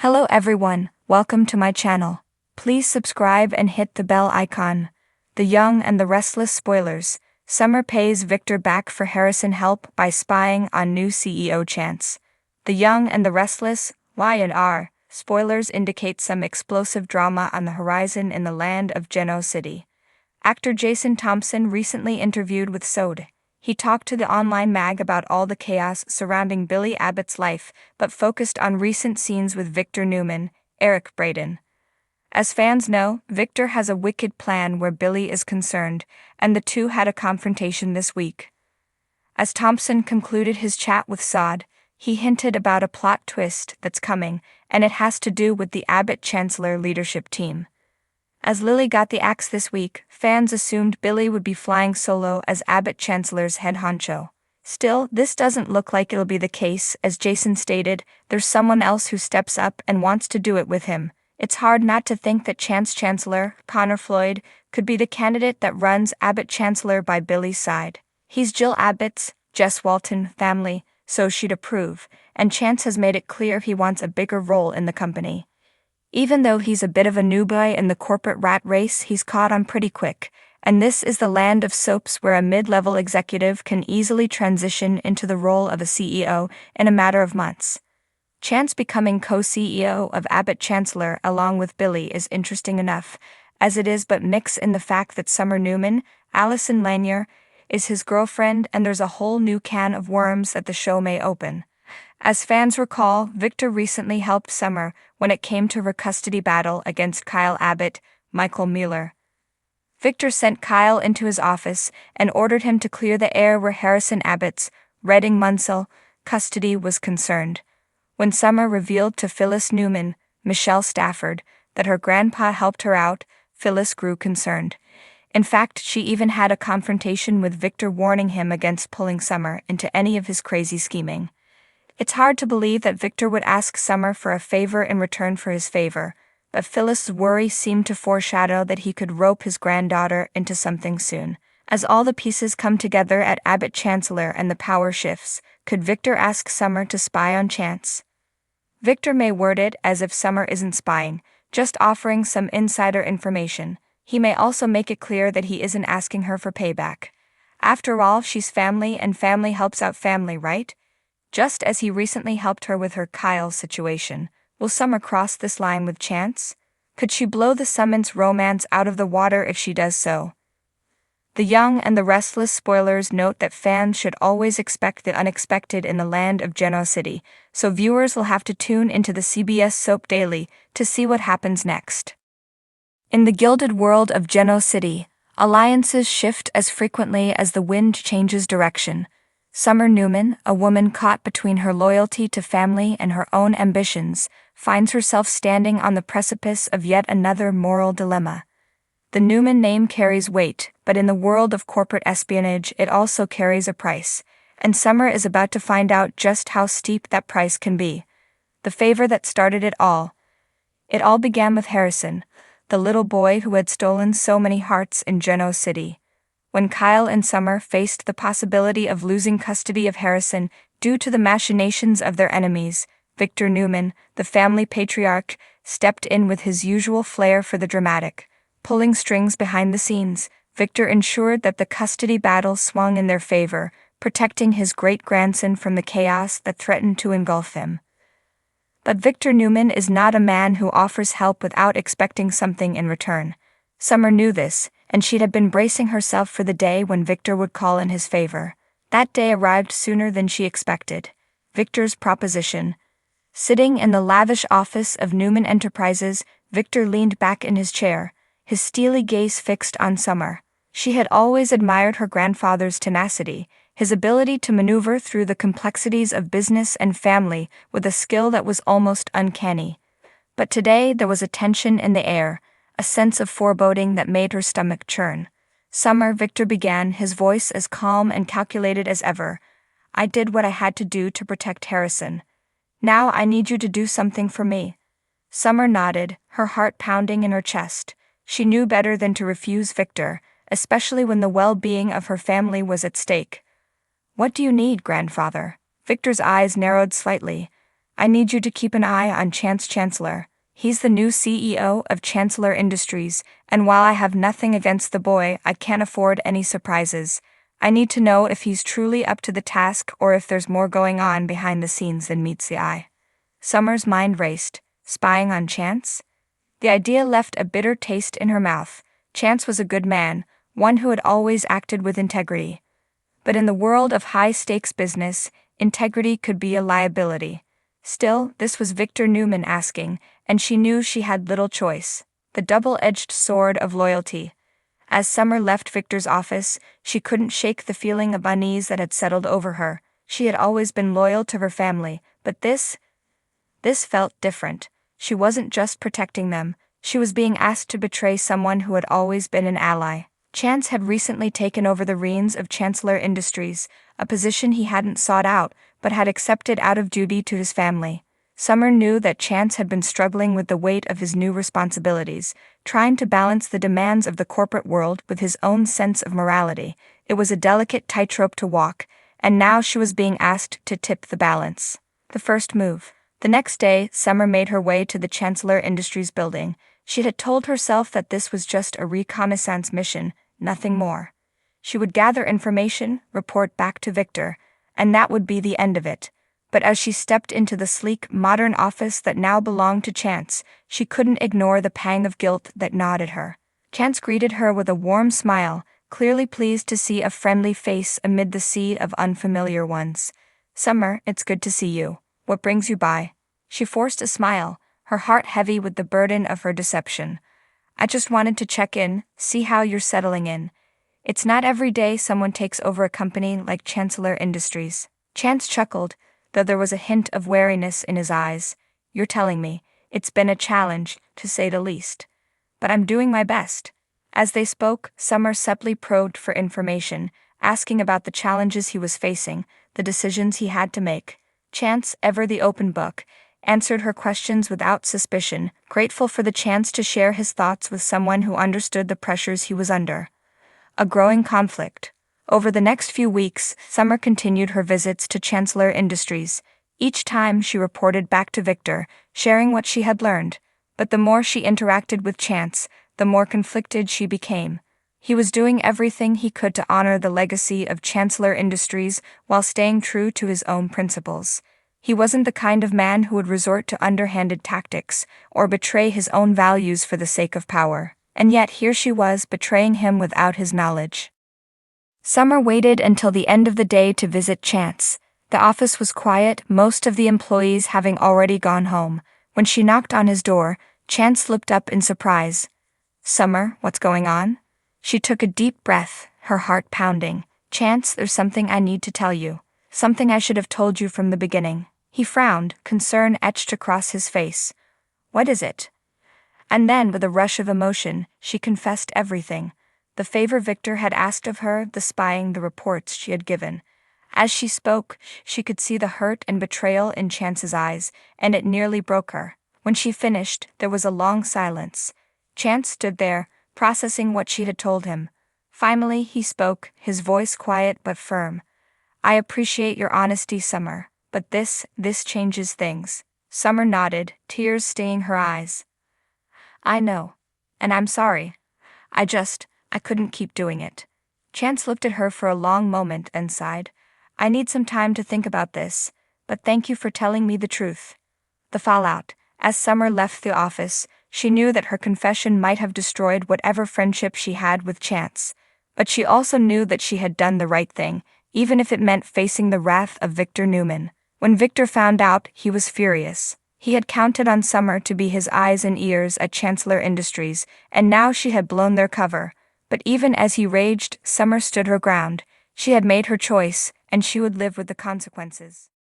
Hello everyone, welcome to my channel. Please subscribe and hit the bell icon. The Young and the Restless spoilers. Summer pays Victor back for Harrison help by spying on new CEO Chance. The Young and the Restless, Y&R, spoilers indicate some explosive drama on the horizon in the land of Geno City. Actor Jason Thompson recently interviewed with Sode. He talked to the online mag about all the chaos surrounding Billy Abbott's life, but focused on recent scenes with Victor Newman, Eric Braeden. As fans know, Victor has a wicked plan where Billy is concerned, and the two had a confrontation this week. As Thompson concluded his chat with Sode, he hinted about a plot twist that's coming, and it has to do with the Abbott Chancellor leadership team. As Lily got the axe this week, fans assumed Billy would be flying solo as Abbott Chancellor's head honcho. Still, this doesn't look like it'll be the case. As Jason stated, there's someone else who steps up and wants to do it with him. It's hard not to think that Chancellor Connor Floyd could be the candidate that runs Abbott Chancellor by Billy's side. He's Jill Abbott's, Jess Walton family, so she'd approve, and Chance has made it clear he wants a bigger role in the company. Even though he's a bit of a newbie in the corporate rat race, he's caught on pretty quick, and this is the land of soaps where a mid-level executive can easily transition into the role of a CEO in a matter of months. Chance becoming co-CEO of Abbott Chancellor along with Billy is interesting enough, as it is but mix in the fact that Summer Newman, Allison Lanier, is his girlfriend, and there's a whole new can of worms that the show may open. As fans recall, Victor recently helped Summer when it came to her custody battle against Kyle Abbott, Michael Mueller. Victor sent Kyle into his office and ordered him to clear the air where Harrison Abbott's, Redding Munsell, custody was concerned. When Summer revealed to Phyllis Newman, Michelle Stafford, that her grandpa helped her out, Phyllis grew concerned. In fact, she even had a confrontation with Victor, warning him against pulling Summer into any of his crazy scheming. It's hard to believe that Victor would ask Summer for a favor in return for his favor, but Phyllis' worry seemed to foreshadow that he could rope his granddaughter into something soon. As all the pieces come together at Abbott Chancellor and the power shifts, could Victor ask Summer to spy on Chance? Victor may word it as if Summer isn't spying, just offering some insider information. He may also make it clear that he isn't asking her for payback. After all, she's family, and family helps out family, right? Just as he recently helped her with her Kyle situation. Will Summer cross this line with Chance? Could she blow the Summons romance out of the water if she does so? The Young and the Restless spoilers note that fans should always expect the unexpected in the land of Geno City, so viewers will have to tune into the CBS soap daily to see what happens next. In the gilded world of Geno City, alliances shift as frequently as the wind changes direction. Summer Newman, a woman caught between her loyalty to family and her own ambitions, finds herself standing on the precipice of yet another moral dilemma. The Newman name carries weight, but in the world of corporate espionage it also carries a price, and Summer is about to find out just how steep that price can be. The favor that started it all. It all began with Harrison, the little boy who had stolen so many hearts in Geno City. When Kyle and Summer faced the possibility of losing custody of Harrison due to the machinations of their enemies, Victor Newman, the family patriarch, stepped in with his usual flair for the dramatic. Pulling strings behind the scenes, Victor ensured that the custody battle swung in their favor, protecting his great-grandson from the chaos that threatened to engulf him. But Victor Newman is not a man who offers help without expecting something in return. Summer knew this, and she'd have been bracing herself for the day when Victor would call in his favor. That day arrived sooner than she expected. Victor's proposition. Sitting in the lavish office of Newman Enterprises, Victor leaned back in his chair, his steely gaze fixed on Summer. She had always admired her grandfather's tenacity, his ability to maneuver through the complexities of business and family with a skill that was almost uncanny. But today there was a tension in the air, a sense of foreboding that made her stomach churn. Summer, Victor began, his voice as calm and calculated as ever. I did what I had to do to protect Harrison. Now I need you to do something for me. Summer nodded, her heart pounding in her chest. She knew better than to refuse Victor, especially when the well-being of her family was at stake. What do you need, grandfather? Victor's eyes narrowed slightly. I need you to keep an eye on Chance Chancellor. He's the new CEO of Chancellor Industries, and while I have nothing against the boy, I can't afford any surprises. I need to know if he's truly up to the task or if there's more going on behind the scenes than meets the eye. Summer's mind raced. Spying on Chance? The idea left a bitter taste in her mouth. Chance was a good man, one who had always acted with integrity. But in the world of high-stakes business, integrity could be a liability. Still, this was Victor Newman asking, and she knew she had little choice. The double-edged sword of loyalty. As Summer left Victor's office, she couldn't shake the feeling of unease that had settled over her. She had always been loyal to her family, but this felt different. She wasn't just protecting them, she was being asked to betray someone who had always been an ally. Chance had recently taken over the reins of Chancellor Industries, a position he hadn't sought out, but had accepted out of duty to his family. Summer knew that Chance had been struggling with the weight of his new responsibilities, trying to balance the demands of the corporate world with his own sense of morality. It was a delicate tightrope to walk, and now she was being asked to tip the balance. The first move. The next day, Summer made her way to the Chancellor Industries building. She had told herself that this was just a reconnaissance mission, nothing more. She would gather information, report back to Victor, and that would be the end of it. But as she stepped into the sleek, modern office that now belonged to Chance, she couldn't ignore the pang of guilt that gnawed at her. Chance greeted her with a warm smile, clearly pleased to see a friendly face amid the sea of unfamiliar ones. "Summer, it's good to see you. What brings you by?" She forced a smile, her heart heavy with the burden of her deception. "I just wanted to check in, see how you're settling in. It's not every day someone takes over a company like Chancellor Industries." Chance chuckled, though there was a hint of wariness in his eyes. "You're telling me. It's been a challenge, to say the least. But I'm doing my best." As they spoke, Summer subtly probed for information, asking about the challenges he was facing, the decisions he had to make. Chance, ever the open book, answered her questions without suspicion, grateful for the chance to share his thoughts with someone who understood the pressures he was under. A growing conflict. Over the next few weeks, Summer continued her visits to Chancellor Industries. Each time she reported back to Victor, sharing what she had learned. But the more she interacted with Chance, the more conflicted she became. He was doing everything he could to honor the legacy of Chancellor Industries while staying true to his own principles. He wasn't the kind of man who would resort to underhanded tactics or betray his own values for the sake of power. And yet here she was betraying him without his knowledge. Summer waited until the end of the day to visit Chance. The office was quiet, most of the employees having already gone home. When she knocked on his door, Chance looked up in surprise. "Summer, what's going on?" She took a deep breath, her heart pounding. "Chance, there's something I need to tell you. Something I should have told you from the beginning." He frowned, concern etched across his face. "What is it?" And then, with a rush of emotion, she confessed everything. The favor Victor had asked of her, the spying, the reports she had given. As she spoke, she could see the hurt and betrayal in Chance's eyes, and it nearly broke her. When she finished, there was a long silence. Chance stood there, processing what she had told him. Finally, he spoke, his voice quiet but firm. "I appreciate your honesty, Summer, but this changes things." Summer nodded, tears staining her eyes. "I know. And I'm sorry. I couldn't keep doing it." Chance looked at her for a long moment and sighed. "I need some time to think about this, but thank you for telling me the truth." The fallout. As Summer left the office, she knew that her confession might have destroyed whatever friendship she had with Chance. But she also knew that she had done the right thing, even if it meant facing the wrath of Victor Newman. When Victor found out, he was furious. He had counted on Summer to be his eyes and ears at Chancellor Industries, and now she had blown their cover. But even as he raged, Summer stood her ground. She had made her choice, and she would live with the consequences.